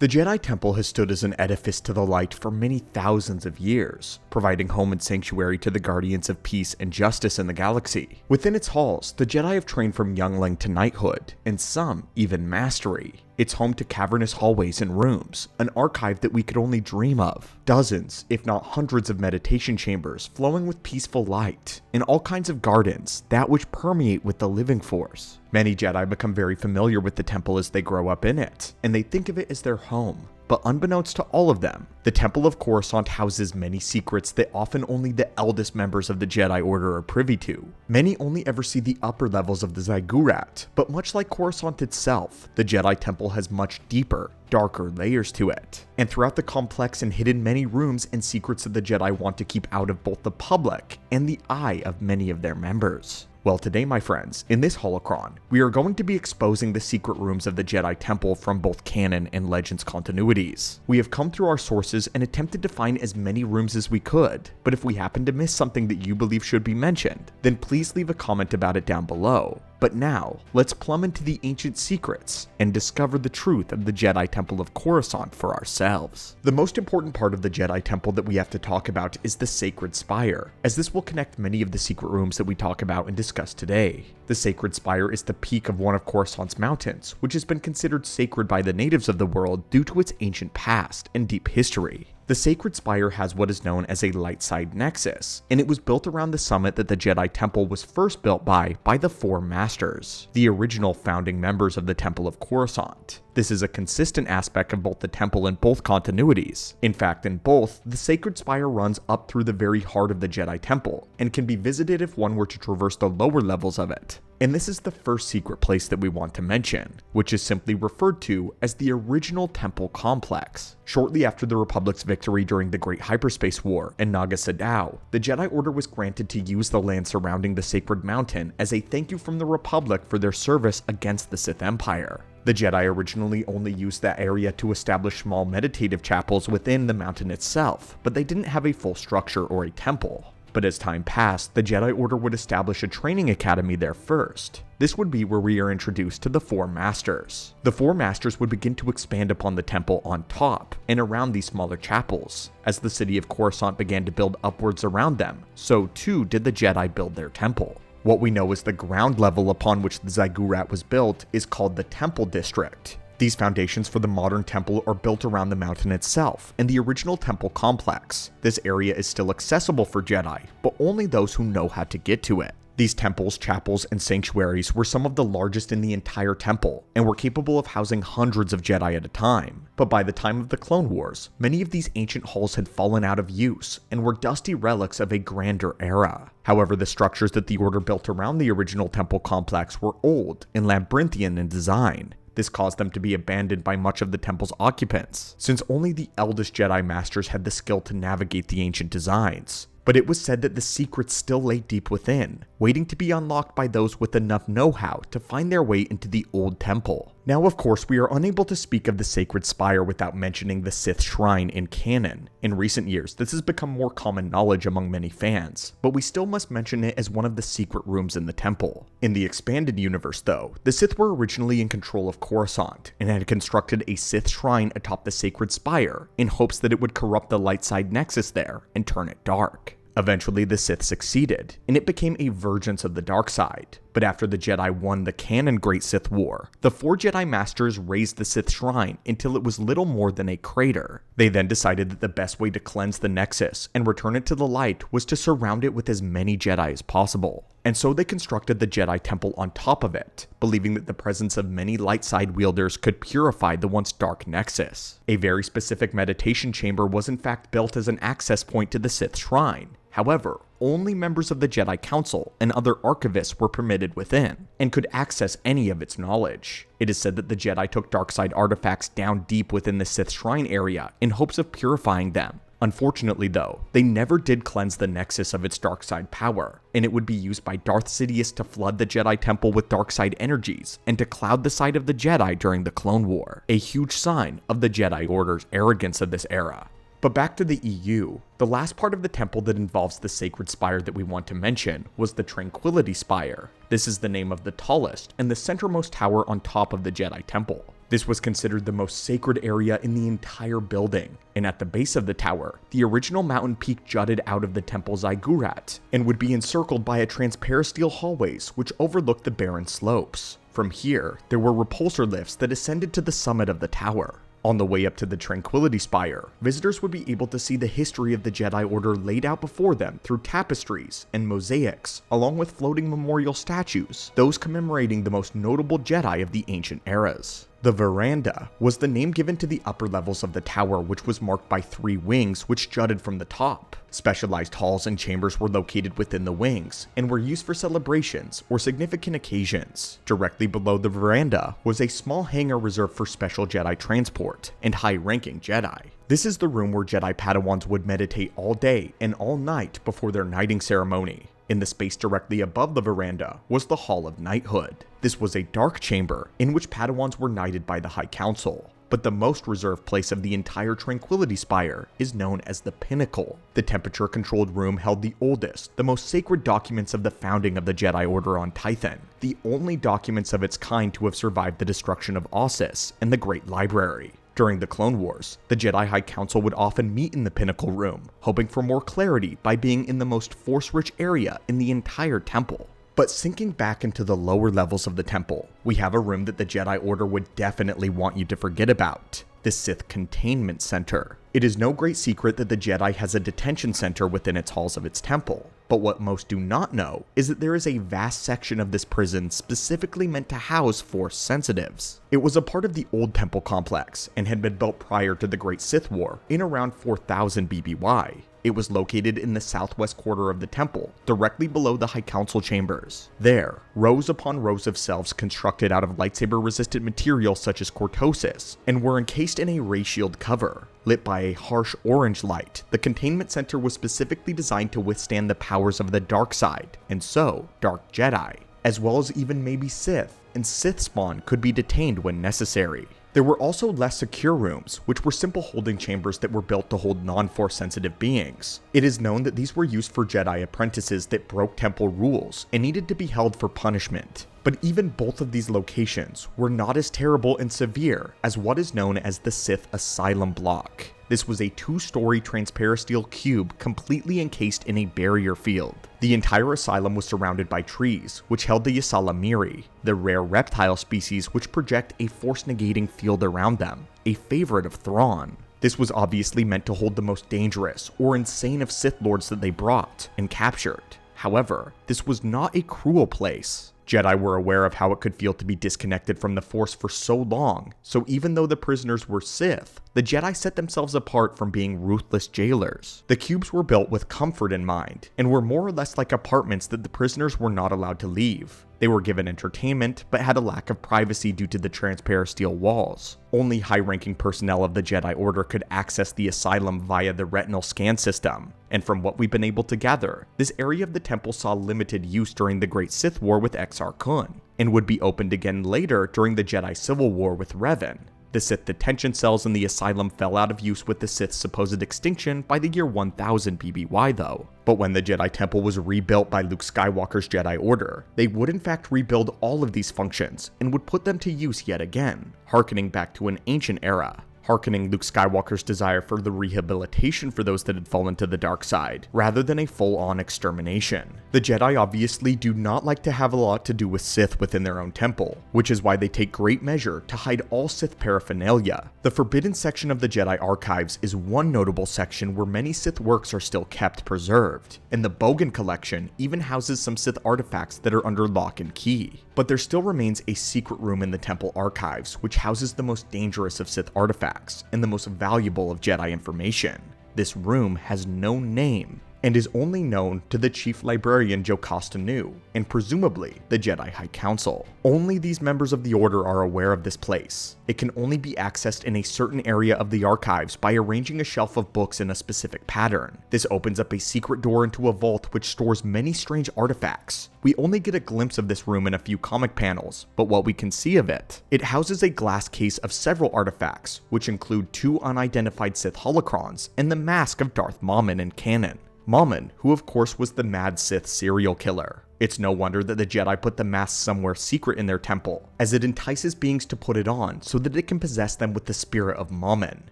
The Jedi Temple has stood as an edifice to the light for many thousands of years, providing home and sanctuary to the guardians of peace and justice in the galaxy. Within its halls, the Jedi have trained from youngling to knighthood, and some even mastery. It's home to cavernous hallways and rooms, an archive that we could only dream of. Dozens, if not hundreds of meditation chambers flowing with peaceful light, and all kinds of gardens, that which permeate with the living force. Many Jedi become very familiar with the temple as they grow up in it, and they think of it as their home. But unbeknownst to all of them, the Temple of Coruscant houses many secrets that often only the eldest members of the Jedi Order are privy to. Many only ever see the upper levels of the ziggurat, but much like Coruscant itself, the Jedi Temple has much deeper, darker layers to it. And throughout the complex and hidden many rooms and secrets that the Jedi want to keep out of both the public and the eye of many of their members. Well, today, my friends, in this holocron, we are going to be exposing the secret rooms of the Jedi Temple from both canon and Legends continuities. We have come through our sources and attempted to find as many rooms as we could, but if we happen to miss something that you believe should be mentioned, then please leave a comment about it down below. But now, let's plumb into the ancient secrets and discover the truth of the Jedi Temple of Coruscant for ourselves. The most important part of the Jedi Temple that we have to talk about is the Sacred Spire, as this will connect many of the secret rooms that we talk about and discuss today. The Sacred Spire is the peak of one of Coruscant's mountains, which has been considered sacred by the natives of the world due to its ancient past and deep history. The Sacred Spire has what is known as a light side nexus, and it was built around the summit that the Jedi Temple was first built by the Four Masters, the original founding members of the Temple of Coruscant. This is a consistent aspect of both the temple and both continuities. In fact, in both, the Sacred Spire runs up through the very heart of the Jedi Temple, and can be visited if one were to traverse the lower levels of it. And this is the first secret place that we want to mention, which is simply referred to as the original temple complex. Shortly after the Republic's victory during the Great Hyperspace War in Naga Sadow, the Jedi Order was granted to use the land surrounding the Sacred Mountain as a thank you from the Republic for their service against the Sith Empire. The Jedi originally only used that area to establish small meditative chapels within the mountain itself, but they didn't have a full structure or a temple. But as time passed, the Jedi Order would establish a training academy there first. This would be where we are introduced to the Four Masters. The Four Masters would begin to expand upon the temple on top and around these smaller chapels. As the city of Coruscant began to build upwards around them, so too did the Jedi build their temple. What we know as the ground level upon which the ziggurat was built is called the Temple District. These foundations for the modern temple are built around the mountain itself and the original temple complex. This area is still accessible for Jedi, but only those who know how to get to it. These temples, chapels, and sanctuaries were some of the largest in the entire temple, and were capable of housing hundreds of Jedi at a time. But by the time of the Clone Wars, many of these ancient halls had fallen out of use, and were dusty relics of a grander era. However, the structures that the Order built around the original temple complex were old and labyrinthian in design. This caused them to be abandoned by much of the temple's occupants, since only the eldest Jedi Masters had the skill to navigate the ancient designs. But it was said that the secrets still lay deep within, waiting to be unlocked by those with enough know-how to find their way into the old temple. Now, of course, we are unable to speak of the Sacred Spire without mentioning the Sith Shrine in canon. In recent years, this has become more common knowledge among many fans, but we still must mention it as one of the secret rooms in the temple. In the expanded universe, though, the Sith were originally in control of Coruscant, and had constructed a Sith Shrine atop the Sacred Spire, in hopes that it would corrupt the light side nexus there and turn it dark. Eventually, the Sith succeeded, and it became a vergence of the dark side. But after the Jedi won the canon Great Sith War, the four Jedi Masters razed the Sith Shrine until it was little more than a crater. They then decided that the best way to cleanse the Nexus and return it to the light was to surround it with as many Jedi as possible. And so they constructed the Jedi Temple on top of it, believing that the presence of many light side wielders could purify the once dark Nexus. A very specific meditation chamber was in fact built as an access point to the Sith Shrine. However, only members of the Jedi Council and other archivists were permitted within, and could access any of its knowledge. It is said that the Jedi took darkside artifacts down deep within the Sith Shrine area in hopes of purifying them. Unfortunately though, they never did cleanse the Nexus of its darkside power, and it would be used by Darth Sidious to flood the Jedi Temple with darkside energies, and to cloud the sight of the Jedi during the Clone War, a huge sign of the Jedi Order's arrogance of this era. But back to the EU, the last part of the temple that involves the Sacred Spire that we want to mention was the Tranquility Spire. This is the name of the tallest and the centermost tower on top of the Jedi Temple. This was considered the most sacred area in the entire building, and at the base of the tower, the original mountain peak jutted out of the temple ziggurat, and would be encircled by a transparisteel hallways which overlooked the barren slopes. From here, there were repulsor lifts that ascended to the summit of the tower. On the way up to the Tranquility Spire, visitors would be able to see the history of the Jedi Order laid out before them through tapestries and mosaics, along with floating memorial statues, those commemorating the most notable Jedi of the ancient eras. The veranda was the name given to the upper levels of the tower, which was marked by 3 wings which jutted from the top. Specialized halls and chambers were located within the wings, and were used for celebrations or significant occasions. Directly below the veranda was a small hangar reserved for special Jedi transport and high-ranking Jedi. This is the room where Jedi Padawans would meditate all day and all night before their knighting ceremony. In the space directly above the veranda was the Hall of Knighthood. This was a dark chamber in which Padawans were knighted by the High Council, but the most reserved place of the entire Tranquility Spire is known as the Pinnacle. The temperature-controlled room held the oldest, the most sacred documents of the founding of the Jedi Order on Tython, the only documents of its kind to have survived the destruction of Ossus and the Great Library. During the Clone Wars, the Jedi High Council would often meet in the Pinnacle Room, hoping for more clarity by being in the most force-rich area in the entire temple. But sinking back into the lower levels of the temple, we have a room that the Jedi Order would definitely want you to forget about: the Sith Containment Center. It is no great secret that the Jedi has a detention center within its halls of its temple, but what most do not know is that there is a vast section of this prison specifically meant to house Force sensitives. It was a part of the old temple complex and had been built prior to the Great Sith War in around 4000 BBY. It was located in the southwest quarter of the temple, directly below the High Council chambers. There, rows upon rows of cells constructed out of lightsaber-resistant material such as cortosis, and were encased in a ray shield cover. Lit by a harsh orange light, the containment center was specifically designed to withstand the powers of the dark side, and so, Dark Jedi, as well as even maybe Sith, and Sith spawn could be detained when necessary. There were also less secure rooms, which were simple holding chambers that were built to hold non-Force sensitive beings. It is known that these were used for Jedi apprentices that broke temple rules and needed to be held for punishment. But even both of these locations were not as terrible and severe as what is known as the Sith Asylum Block. This was a 2-story transparisteel cube completely encased in a barrier field. The entire asylum was surrounded by trees, which held the Ysalamiri, the rare reptile species which project a force-negating field around them, a favorite of Thrawn. This was obviously meant to hold the most dangerous or insane of Sith Lords that they brought and captured. However, this was not a cruel place. Jedi were aware of how it could feel to be disconnected from the Force for so long, so even though the prisoners were Sith, the Jedi set themselves apart from being ruthless jailers. The cubes were built with comfort in mind, and were more or less like apartments that the prisoners were not allowed to leave. They were given entertainment, but had a lack of privacy due to the transparisteel walls. Only high-ranking personnel of the Jedi Order could access the asylum via the retinal scan system, and from what we've been able to gather, this area of the temple saw limited use during the Great Sith War with Exar Kun, and would be opened again later during the Jedi Civil War with Revan. The Sith detention cells in the asylum fell out of use with the Sith's supposed extinction by the year 1000 BBY though. But when the Jedi Temple was rebuilt by Luke Skywalker's Jedi Order, they would in fact rebuild all of these functions and would put them to use yet again, harkening back to an ancient era. Harkening Luke Skywalker's desire for the rehabilitation for those that had fallen to the dark side, rather than a full-on extermination. The Jedi obviously do not like to have a lot to do with Sith within their own temple, which is why they take great measure to hide all Sith paraphernalia. The Forbidden section of the Jedi Archives is one notable section where many Sith works are still kept preserved, and the Bogan collection even houses some Sith artifacts that are under lock and key. But there still remains a secret room in the Temple Archives which houses the most dangerous of Sith artifacts and the most valuable of Jedi information. This room has no name and is only known to the Chief Librarian Jocasta Nu, and presumably the Jedi High Council. Only these members of the Order are aware of this place. It can only be accessed in a certain area of the archives by arranging a shelf of books in a specific pattern. This opens up a secret door into a vault which stores many strange artifacts. We only get a glimpse of this room in a few comic panels, but what we can see of it, it houses a glass case of several artifacts, which include 2 unidentified Sith holocrons and the mask of Darth Maul in canon. Mammon, who of course was the mad Sith serial killer. It's no wonder that the Jedi put the mask somewhere secret in their temple, as it entices beings to put it on so that it can possess them with the spirit of Mammon.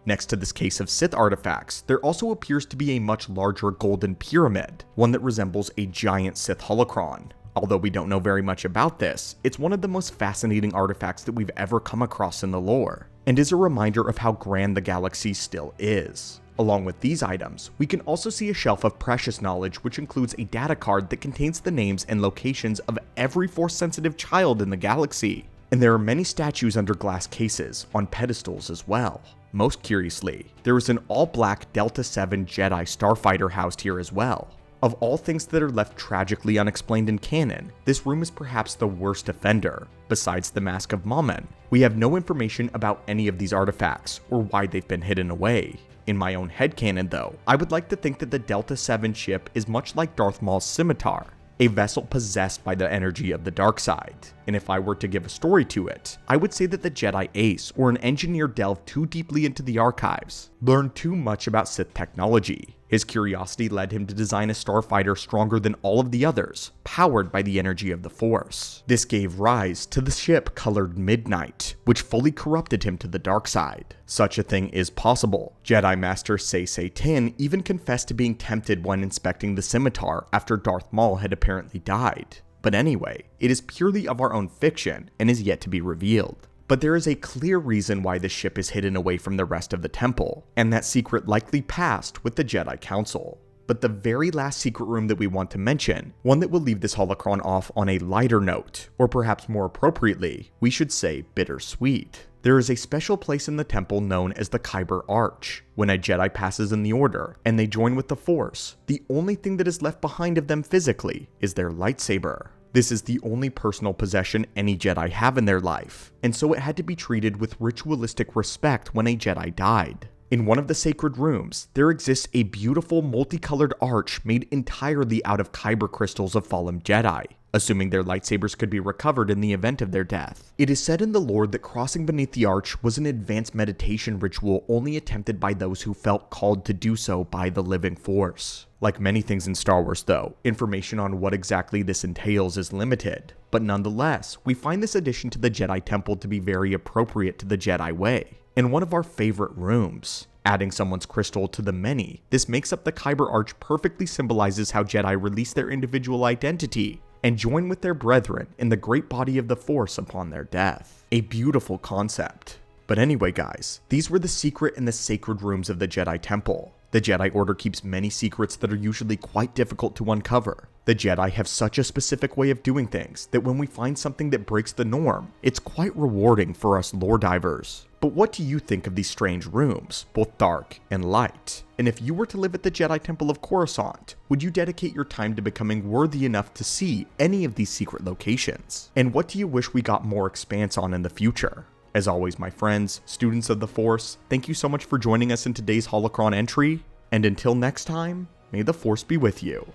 Next to this case of Sith artifacts, there also appears to be a much larger golden pyramid, one that resembles a giant Sith holocron. Although we don't know very much about this, it's one of the most fascinating artifacts that we've ever come across in the lore, and is a reminder of how grand the galaxy still is. Along with these items, we can also see a shelf of precious knowledge which includes a data card that contains the names and locations of every Force-sensitive child in the galaxy. And there are many statues under glass cases, on pedestals as well. Most curiously, there is an all-black Delta 7 Jedi starfighter housed here as well. Of all things that are left tragically unexplained in canon, this room is perhaps the worst offender. Besides the Mask of Mammon, we have no information about any of these artifacts, or why they've been hidden away. In my own headcanon though, I would like to think that the Delta 7 ship is much like Darth Maul's scimitar, a vessel possessed by the energy of the dark side. And if I were to give a story to it, I would say that the Jedi Ace, or an engineer, delved too deeply into the archives, learned too much about Sith technology. His curiosity led him to design a starfighter stronger than all of the others, powered by the energy of the Force. This gave rise to the ship colored Midnight, which fully corrupted him to the dark side. Such a thing is possible. Jedi Master Sei Tin even confessed to being tempted when inspecting the scimitar after Darth Maul had apparently died. But anyway, it is purely of our own fiction and is yet to be revealed. But there is a clear reason why this ship is hidden away from the rest of the temple, and that secret likely passed with the Jedi Council. But the very last secret room that we want to mention, one that will leave this holocron off on a lighter note, or perhaps more appropriately, we should say bittersweet. There is a special place in the temple known as the Kyber Arch. When a Jedi passes in the Order, and they join with the Force, the only thing that is left behind of them physically is their lightsaber. This is the only personal possession any Jedi have in their life, and so it had to be treated with ritualistic respect when a Jedi died. In one of the sacred rooms, there exists a beautiful multicolored arch made entirely out of kyber crystals of fallen Jedi, assuming their lightsabers could be recovered in the event of their death. It is said in the lore that crossing beneath the arch was an advanced meditation ritual only attempted by those who felt called to do so by the living Force. Like many things in Star Wars though, information on what exactly this entails is limited, but nonetheless, we find this addition to the Jedi Temple to be very appropriate to the Jedi way, in one of our favorite rooms. Adding someone's crystal to the many, this makes up the Kyber Arch perfectly symbolizes how Jedi release their individual identity and join with their brethren in the great body of the Force upon their death. A beautiful concept. But anyway guys, these were the secret and the sacred rooms of the Jedi Temple. The Jedi Order keeps many secrets that are usually quite difficult to uncover. The Jedi have such a specific way of doing things that when we find something that breaks the norm, it's quite rewarding for us lore divers. But what do you think of these strange rooms, both dark and light? And if you were to live at the Jedi Temple of Coruscant, would you dedicate your time to becoming worthy enough to see any of these secret locations? And what do you wish we got more expanse on in the future? As always, my friends, students of the Force, thank you so much for joining us in today's holocron entry, and until next time, may the Force be with you.